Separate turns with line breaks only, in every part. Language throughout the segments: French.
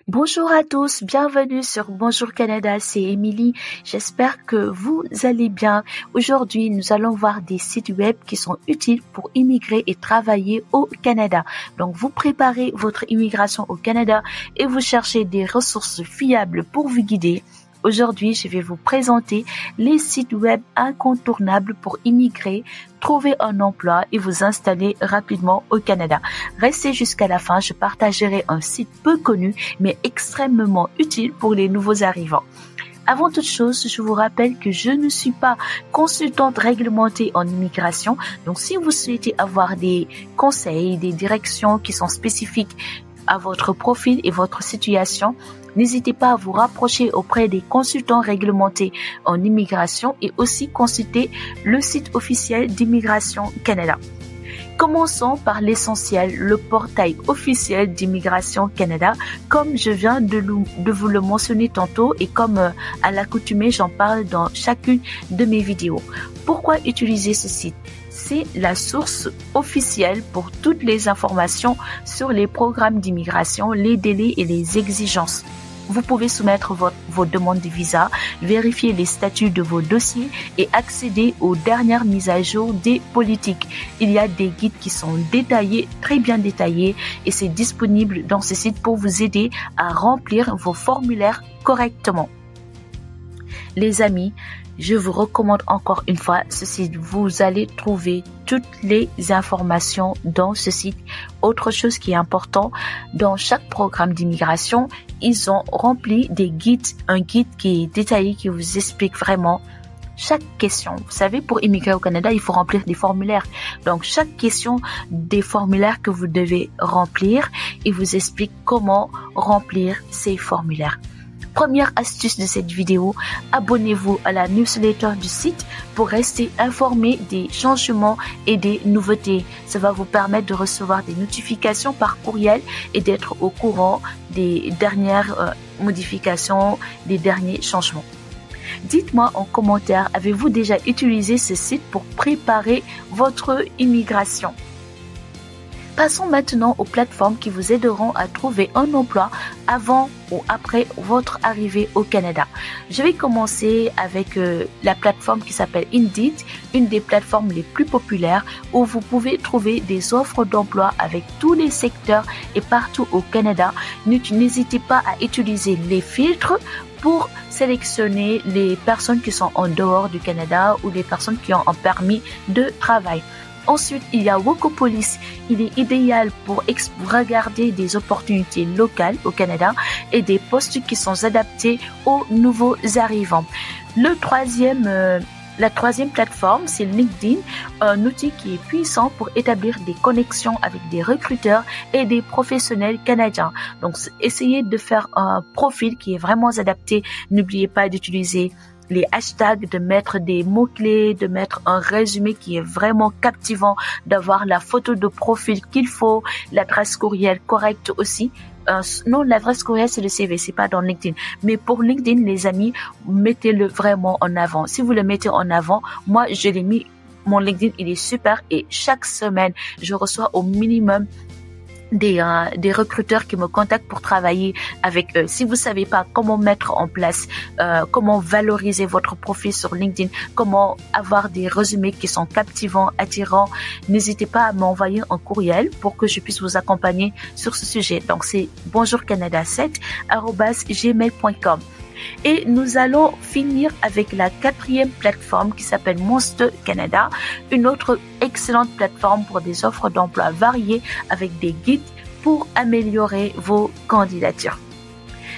Bonjour à tous, bienvenue sur Bonjour Canada, c'est Émilie. J'espère que vous allez bien. Aujourd'hui, nous allons voir des sites web qui sont utiles pour immigrer et travailler au Canada. Donc, vous préparez votre immigration au Canada et vous cherchez des ressources fiables pour vous guider. Aujourd'hui, je vais vous présenter les sites web incontournables pour immigrer, trouver un emploi et vous installer rapidement au Canada. Restez jusqu'à la fin, je partagerai un site peu connu mais extrêmement utile pour les nouveaux arrivants. Avant toute chose, je vous rappelle que je ne suis pas consultante réglementée en immigration. Donc, si vous souhaitez avoir des conseils, des directions qui sont spécifiques à votre profil et votre situation, n'hésitez pas à vous rapprocher auprès des consultants réglementés en immigration et aussi consulter le site officiel d'Immigration Canada. Commençons par l'essentiel, le portail officiel d'Immigration Canada, comme je viens de vous le mentionner tantôt et comme à l'accoutumée, j'en parle dans chacune de mes vidéos. Pourquoi utiliser ce site ? C'est la source officielle pour toutes les informations sur les programmes d'immigration, les délais et les exigences. Vous pouvez soumettre vos demandes de visa, vérifier les statuts de vos dossiers et accéder aux dernières mises à jour des politiques. Il y a des guides qui sont détaillés, très bien détaillés, et c'est disponible dans ce site pour vous aider à remplir vos formulaires correctement. Les amis, je vous recommande encore une fois ce site. Vous allez trouver toutes les informations dans ce site. Autre chose qui est important, dans chaque programme d'immigration, ils ont rempli des guides, un guide qui est détaillé, qui vous explique vraiment chaque question. Vous savez, pour immigrer au Canada, il faut remplir des formulaires. Donc, chaque question des formulaires que vous devez remplir, il vous explique comment remplir ces formulaires. Première astuce de cette vidéo, abonnez-vous à la newsletter du site pour rester informé des changements et des nouveautés. Ça va vous permettre de recevoir des notifications par courriel et d'être au courant des dernières modifications, des derniers changements. Dites-moi en commentaire, avez-vous déjà utilisé ce site pour préparer votre immigration ? Passons maintenant aux plateformes qui vous aideront à trouver un emploi avant ou après votre arrivée au Canada. Je vais commencer avec la plateforme qui s'appelle Indeed, une des plateformes les plus populaires où vous pouvez trouver des offres d'emploi avec tous les secteurs et partout au Canada. N'hésitez pas à utiliser les filtres pour sélectionner les personnes qui sont en dehors du Canada ou les personnes qui ont un permis de travail. Ensuite, il y a Workopolis. Il est idéal pour regarder des opportunités locales au Canada et des postes qui sont adaptés aux nouveaux arrivants. La troisième plateforme, c'est LinkedIn, un outil qui est puissant pour établir des connexions avec des recruteurs et des professionnels canadiens. Donc, essayez de faire un profil qui est vraiment adapté. N'oubliez pas d'utiliser les hashtags, de mettre des mots-clés, de mettre un résumé qui est vraiment captivant, d'avoir la photo de profil qu'il faut, l'adresse courriel correcte aussi. Non, l'adresse courriel, c'est le CV, c'est pas dans LinkedIn. Mais pour LinkedIn, les amis, mettez-le vraiment en avant. Si vous le mettez en avant, moi, je l'ai mis, mon LinkedIn, il est super et chaque semaine, je reçois au minimum des recruteurs qui me contactent pour travailler avec eux. Si vous savez pas comment mettre en place, comment valoriser votre profil sur LinkedIn, comment avoir des résumés qui sont captivants, attirants, n'hésitez pas à m'envoyer un courriel pour que je puisse vous accompagner sur ce sujet. Donc, c'est bonjourcanada7@gmail.com. Et nous allons finir avec la quatrième plateforme qui s'appelle Monster Canada, une autre excellente plateforme pour des offres d'emploi variées avec des guides pour améliorer vos candidatures.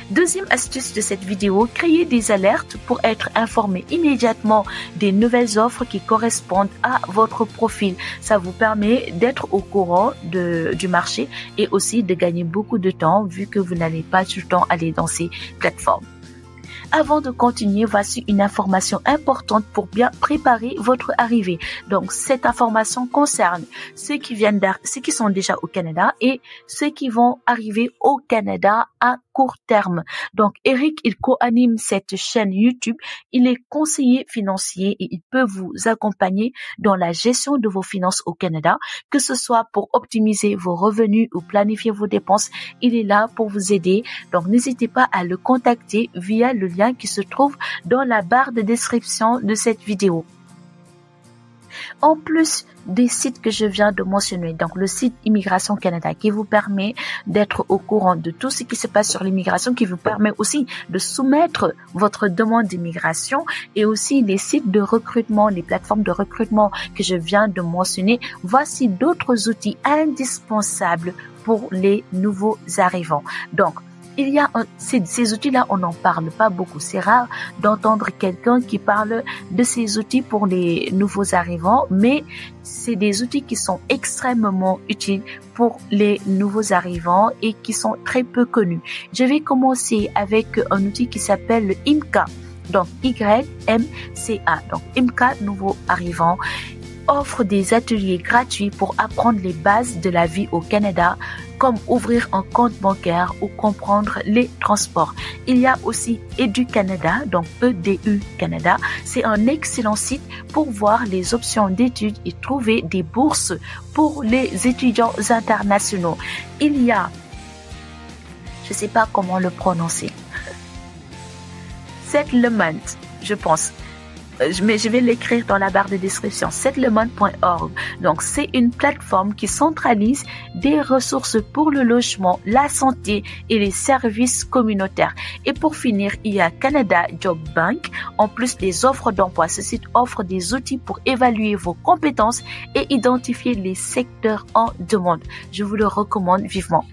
Deuxième astuce de cette vidéo, créer des alertes pour être informé immédiatement des nouvelles offres qui correspondent à votre profil. Ça vous permet d'être au courant du marché et aussi de gagner beaucoup de temps vu que vous n'allez pas tout le temps aller dans ces plateformes. Avant de continuer, voici une information importante pour bien préparer votre arrivée. Donc, cette information concerne ceux qui sont déjà au Canada et ceux qui vont arriver au Canada à court terme. Donc, Eric, il co-anime cette chaîne YouTube. Il est conseiller financier et il peut vous accompagner dans la gestion de vos finances au Canada, que ce soit pour optimiser vos revenus ou planifier vos dépenses. Il est là pour vous aider. Donc, n'hésitez pas à le contacter via le lien qui se trouve dans la barre de description de cette vidéo. En plus des sites que je viens de mentionner, donc le site Immigration Canada qui vous permet d'être au courant de tout ce qui se passe sur l'immigration, qui vous permet aussi de soumettre votre demande d'immigration, et aussi les sites de recrutement, les plateformes de recrutement que je viens de mentionner, voici d'autres outils indispensables pour les nouveaux arrivants. Donc, il y a ces outils-là, on n'en parle pas beaucoup. C'est rare d'entendre quelqu'un qui parle de ces outils pour les nouveaux arrivants, mais c'est des outils qui sont extrêmement utiles pour les nouveaux arrivants et qui sont très peu connus. Je vais commencer avec un outil qui s'appelle le IMCA. Donc, YMCA. Donc, IMCA, nouveau arrivant, offre des ateliers gratuits pour apprendre les bases de la vie au Canada, comme ouvrir un compte bancaire ou comprendre les transports. Il y a aussi Edu-Canada, donc EDU Canada. C'est un excellent site pour voir les options d'études et trouver des bourses pour les étudiants internationaux. Il y a, je ne sais pas comment le prononcer, Settlement, je pense. Mais je vais l'écrire dans la barre de description, settlement.org. Donc, c'est une plateforme qui centralise des ressources pour le logement, la santé et les services communautaires. Et pour finir, il y a Canada Job Bank. En plus des offres d'emploi, ce site offre des outils pour évaluer vos compétences et identifier les secteurs en demande. Je vous le recommande vivement.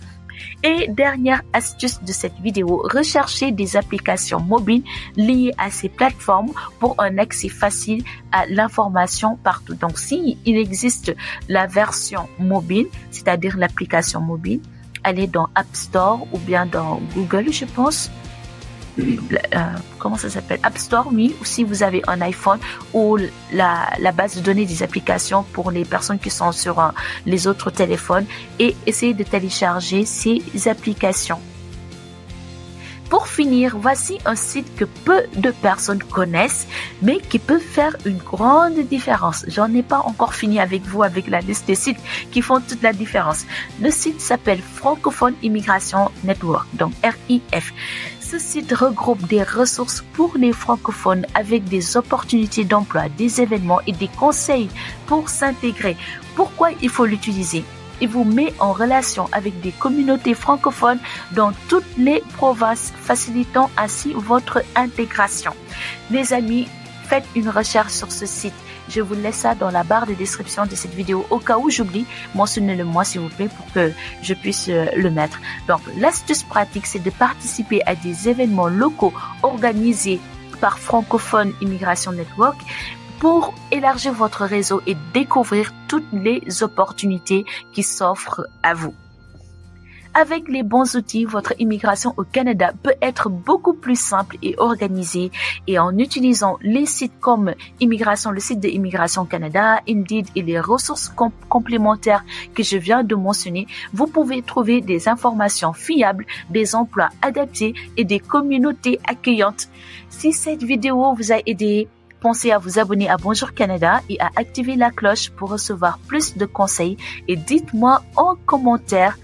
Et dernière astuce de cette vidéo, recherchez des applications mobiles liées à ces plateformes pour un accès facile à l'information partout. Donc, si il existe la version mobile, c'est-à-dire l'application mobile, allez dans App Store ou bien dans Google, je pense. Comment ça s'appelle? App Store, oui, ou si vous avez un iPhone ou la base de données des applications pour les personnes qui sont sur les autres téléphones, et essayez de télécharger ces applications. Pour finir, voici un site que peu de personnes connaissent, mais qui peut faire une grande différence. J'en ai pas encore fini avec vous avec la liste des sites qui font toute la différence. Le site s'appelle Francophone Immigration Network, donc RIF. Ce site regroupe des ressources pour les francophones avec des opportunités d'emploi, des événements et des conseils pour s'intégrer. Pourquoi il faut l'utiliser? Il vous met en relation avec des communautés francophones dans toutes les provinces, facilitant ainsi votre intégration. Les amis, faites une recherche sur ce site. Je vous laisse ça dans la barre de description de cette vidéo. Au cas où j'oublie, mentionnez-le moi s'il vous plaît pour que je puisse le mettre. Donc, l'astuce pratique, c'est de participer à des événements locaux organisés par Francophone Immigration Network pour élargir votre réseau et découvrir toutes les opportunités qui s'offrent à vous. Avec les bons outils, votre immigration au Canada peut être beaucoup plus simple et organisée, et en utilisant les sites comme Immigration, le site de Immigration Canada, Indeed et les ressources complémentaires que je viens de mentionner, vous pouvez trouver des informations fiables, des emplois adaptés et des communautés accueillantes. Si cette vidéo vous a aidé, pensez à vous abonner à Bonjour Canada et à activer la cloche pour recevoir plus de conseils, et dites-moi en commentaire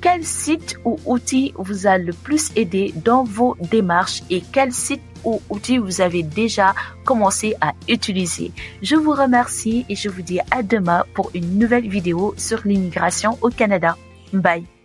quel site ou outil vous a le plus aidé dans vos démarches et quel site ou outil vous avez déjà commencé à utiliser. Je vous remercie et je vous dis à demain pour une nouvelle vidéo sur l'immigration au Canada. Bye!